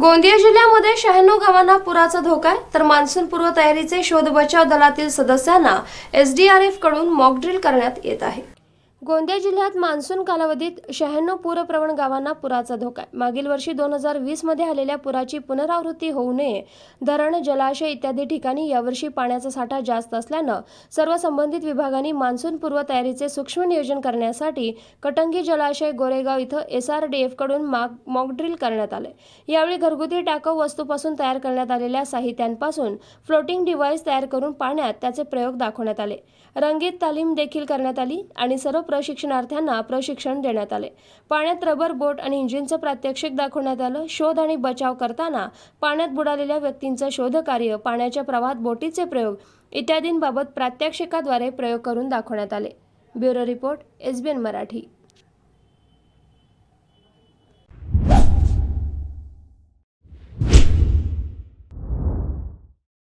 गोंदिया जिल्ह्यामध्ये 96 गावांना पुराचा धोका आहे, तर मान्सून पूर्व तयारीचे शोध बचाव दलातील सदस्यांना SDRF कडून मॉक ड्रिल करण्यात येत आहे। गोंदिया जिल्ह्यात मान्सून कालावधीत 96 पूरप्रवण गावांना पुराचा धोका आहे। मागील वर्षी 2020 मध्ये आलेल्या पुराची पुनरावृत्ती होऊ नये, धरण, जलाशय इत्यादी ठिकाणी यावर्षी पाण्याचा साठा जास्त असल्यानं सर्व संबंधित विभागांनी मान्सून पूर्व तयारीचे सूक्ष्म नियोजन करण्यासाठी कटंगी जलाशय गोरेगाव इथं SRDF कडून मॉक ड्रिल करण्यात आले। यावेळी घरगुती टाकाऊ वस्तूपासून तयार करण्यात आलेल्या साहित्यांपासून फ्लोटिंग डिव्हाइस तयार करून पाण्यात त्याचे प्रयोग दाखवण्यात आले। रंगीत तालीम देखील करण्यात आली आणि सर्व प्रशिक्षणार्थ्यांना प्रशिक्षण देण्यात आले। पाण्यात रबर बोट आणि इंजिनचं प्रात्यक्षिक दाखवण्यात आलं। शोध आणि बचाव करताना पाण्यात बुडालेल्या व्यक्तींचं शोधकार्य, पाण्याच्या प्रवाहात बोटीचे प्रयोग इत्यादींबाबत प्रात्यक्षिकाद्वारे प्रयोग करून दाखवण्यात आले। Bureau report, SBN Marathi.